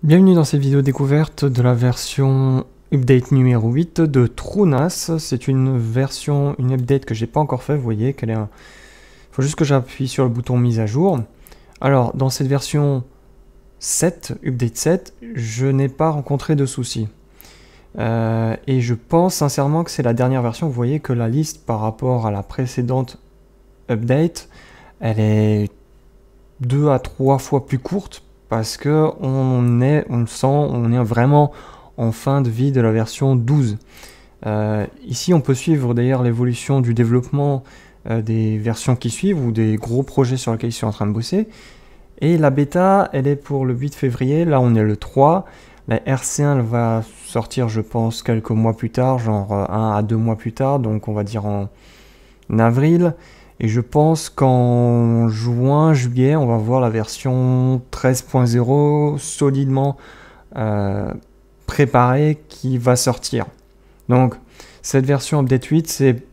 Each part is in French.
Bienvenue dans cette vidéo découverte de la version update numéro 8 de TrueNAS. C'est une version, une update que j'ai pas encore fait. Vous voyez qu'elle est il faut juste que j'appuie sur le bouton mise à jour. Alors, dans cette version 7, update 7, je n'ai pas rencontré de soucis. Et je pense sincèrement que c'est la dernière version. Vous voyez que la liste par rapport à la précédente update, elle est 2 à 3 fois plus courte parce que on le sent, on est vraiment en fin de vie de la version 12. Ici, on peut suivre d'ailleurs l'évolution du développement des versions qui suivent ou des gros projets sur lesquels ils sont en train de bosser. Et la bêta, elle est pour le 8 février. Là, on est le 3. La RC1, elle va sortir, je pense, quelques mois plus tard, genre 1 à 2 mois plus tard, donc on va dire en avril. Et je pense qu'en juin, juillet, on va voir la version 13.0 solidement préparée qui va sortir. Donc, cette version update 8, c'est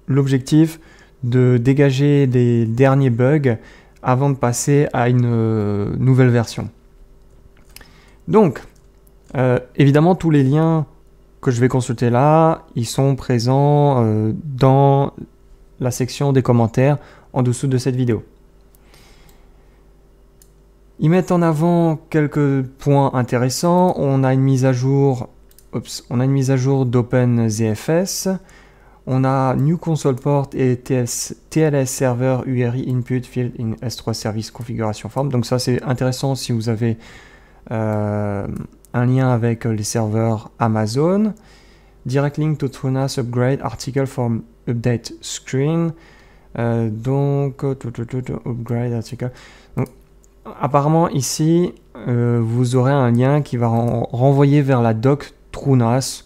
l'objectif de dégager les derniers bugs avant de passer à une nouvelle version. Donc, évidemment, tous les liens que je vais consulter là, ils sont présents dans la section des commentaires en dessous de cette vidéo. Ils mettent en avant quelques points intéressants. On a une mise à jour, d'OpenZFS. On a New Console Port et TLS Server URI Input Field in S3 Service Configuration Form. Donc ça c'est intéressant si vous avez un lien avec les serveurs Amazon. Direct link to TrueNAS upgrade article from update screen. Upgrade article. Donc, apparemment ici vous aurez un lien qui va renvoyer vers la doc TrueNAS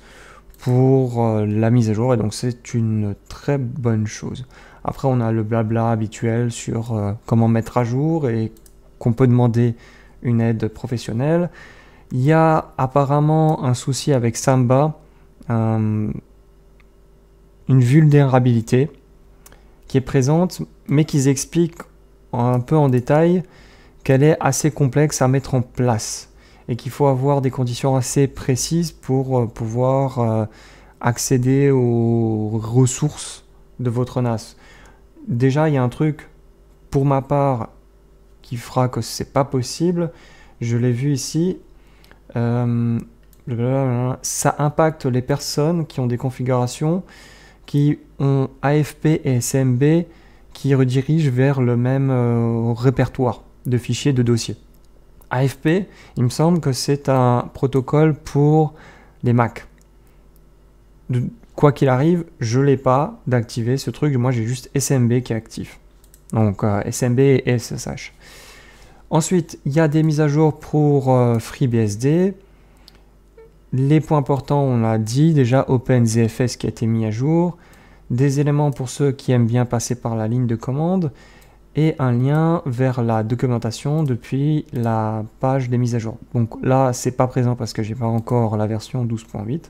pour la mise à jour, et donc c'est une très bonne chose. Après on a le blabla habituel sur comment mettre à jour et qu'on peut demander une aide professionnelle. Il y a apparemment un souci avec Samba, une vulnérabilité qui est présente, mais qu'ils expliquent un peu en détail qu'elle est assez complexe à mettre en place et qu'il faut avoir des conditions assez précises pour pouvoir accéder aux ressources de votre NAS. Déjà, il y a un truc, pour ma part, qui fera que c'est pas possible. Je l'ai vu ici. Ça impacte les personnes qui ont des configurations qui ont AFP et SMB qui redirigent vers le même répertoire de fichiers de dossiers. AFP, il me semble que c'est un protocole pour les Mac. Quoi qu'il arrive, je ne l'ai pas d'activer ce truc. Moi, j'ai juste SMB qui est actif. Donc, SMB et SSH. Ensuite, il y a des mises à jour pour FreeBSD. Les points importants, on l'a dit. Déjà, OpenZFS qui a été mis à jour. Des éléments pour ceux qui aiment bien passer par la ligne de commande. Et un lien vers la documentation depuis la page des mises à jour. Donc là, c'est pas présent parce que j'ai pas encore la version 12.8.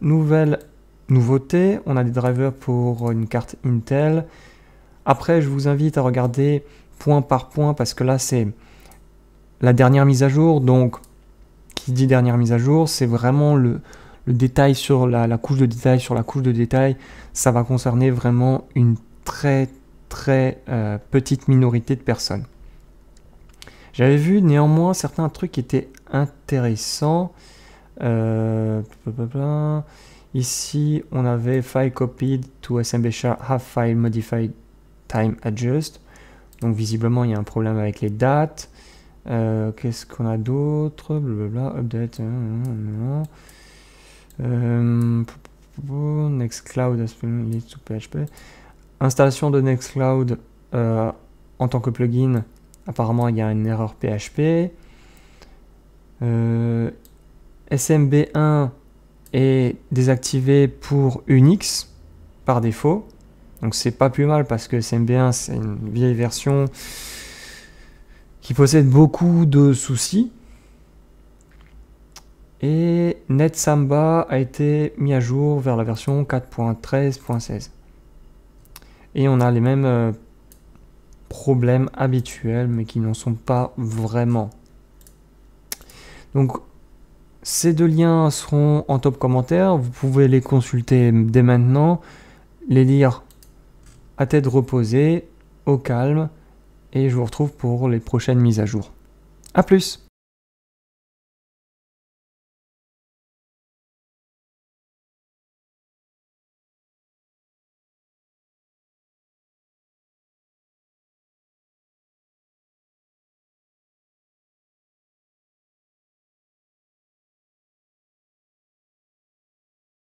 Nouvelle nouveauté, on a des drivers pour une carte Intel. Après, je vous invite à regarder point par point parce que là, c'est la dernière mise à jour. Donc, qui dit dernière mise à jour, c'est vraiment le détail sur la couche de détail sur la couche de détail. Ça va concerner vraiment une très petite minorité de personnes. J'avais vu néanmoins certains trucs qui étaient intéressants. Ici, on avait file copied to SMB share have file modified time adjust. Donc visiblement, il y a un problème avec les dates. Qu'est-ce qu'on a d'autre? Update. Nextcloud leads to PHP. Installation de Nextcloud en tant que plugin, apparemment il y a une erreur PHP. SMB1 est désactivé pour Unix par défaut. Donc c'est pas plus mal parce que SMB1 c'est une vieille version qui possède beaucoup de soucis. Et NetSamba a été mis à jour vers la version 4.13.16. Et on a les mêmes problèmes habituels, mais qui n'en sont pas vraiment. Donc ces deux liens seront en top commentaire, vous pouvez les consulter dès maintenant, les lire à tête reposée, au calme, et je vous retrouve pour les prochaines mises à jour. A plus!